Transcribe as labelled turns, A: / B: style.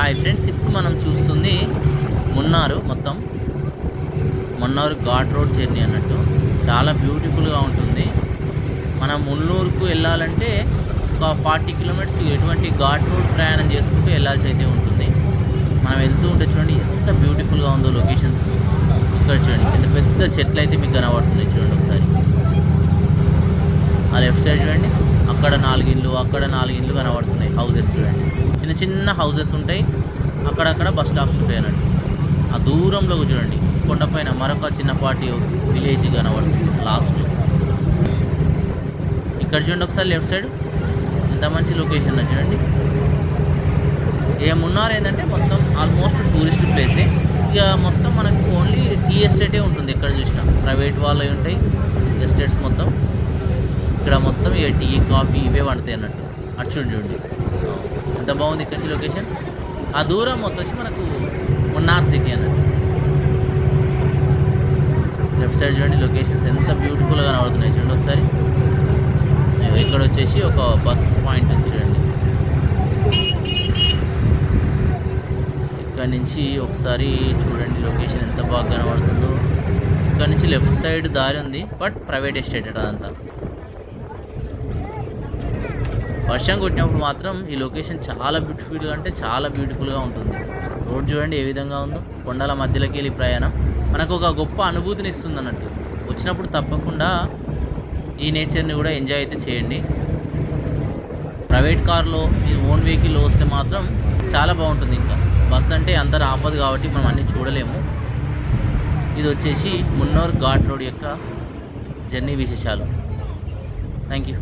A: Hi friends, ఇప్పుడు మనం చూస్తుంది మున్నార్. మొత్తం మున్నార్ ఘాట్ రోడ్ జర్నీ అన్నట్టు చాలా బ్యూటిఫుల్గా ఉంటుంది. మనం మున్నూరుకు వెళ్ళాలంటే ఒక 40 కిలోమీటర్స్ ఎటువంటి ఘాట్ రోడ్ ప్రయాణం చేసుకుంటూ వెళ్ళాల్సి అయితే ఉంటుంది. మనం వెళ్తూ ఉంటే చూడండి ఎంత బ్యూటిఫుల్గా ఉందో లొకేషన్స్. ఇక్కడ చూడండి ఎంత పెద్ద చెట్లు అయితే మీకు కనబడుతుంది. చూడండి ఒకసారి ఆ లెఫ్ట్ సైడ్ చూడండి, అక్కడ 4 ఇళ్ళు, అక్కడ 4 ఇళ్ళు కనబడుతున్నాయి. హౌసెస్ చూడండి, చిన్న చిన్న హౌసెస్ ఉంటాయి, అక్కడక్కడ బస్ స్టాప్స్ ఉంటాయి అన్నట్టు. ఆ దూరంలో చూడండి కొండపైన మరొక చిన్నపాటి విలేజ్ కనబడుతుంది లాస్ట్. ఇక్కడ చూడండి ఒకసారి లెఫ్ట్ సైడ్ ఎంత మంచి లొకేషన్ చూడండి. మున్నార్ ఏంటంటే మొత్తం ఆల్మోస్ట్ టూరిస్ట్ ప్లేసే. ఇక మొత్తం మనకు ఓన్లీ టీ ఎస్టేటే ఉంటుంది. ఎక్కడ చూసినా ప్రైవేట్ వాళ్ళవి ఉంటాయి ఎస్టేట్స్ మొత్తం. ఇక్కడ మొత్తం ఇక టీ కాఫీ ఇవే వండుతాయి అన్నట్టు. అటు చూడండి ఎంత బాగుంది ఇక్కడ లొకేషన్. ఆ దూరం మొత్తం వచ్చి మనకు మున్నార్ సిటీ అన్నట్టు. లెఫ్ట్ సైడ్ చూడండి లొకేషన్స్ ఎంత బ్యూటిఫుల్గా కనబడుతున్నాయి. చూడండి ఒకసారి. ఇక్కడ వచ్చేసి ఒక బస్ పాయింట్ చూడండి. ఇక్కడ నుంచి ఒకసారి చూడండి లొకేషన్ ఎంత బాగా కనబడుతుందో. ఇక్కడ నుంచి లెఫ్ట్ సైడ్ దారి ఉంది, బట్ ప్రైవేట్ ఎస్టేట్ అదంతా. వర్షం కొట్టినప్పుడు మాత్రం ఈ లొకేషన్ చాలా బ్యూటిఫుల్గా అంటే చాలా బ్యూటిఫుల్గా ఉంటుంది. రోడ్ చూడండి ఏ విధంగా ఉందో. కొండల మధ్యలోకి వెళ్ళి ప్రయాణం మనకు ఒక గొప్ప అనుభూతిని ఇస్తుంది అన్నట్టు. వచ్చినప్పుడు తప్పకుండా ఈ నేచర్ని కూడా ఎంజాయ్ అయితే చేయండి. ప్రైవేట్ కార్లో మీ ఓన్ వెహికల్లో వస్తే మాత్రం చాలా బాగుంటుంది. ఇంకా బస్ అంటే అందరు ఆపదు కాబట్టి మనం అన్నీ చూడలేము. ఇది వచ్చేసి మున్నార్ ఘాట్ రోడ్ యొక్క జర్నీ విశేషాలు. Thank you.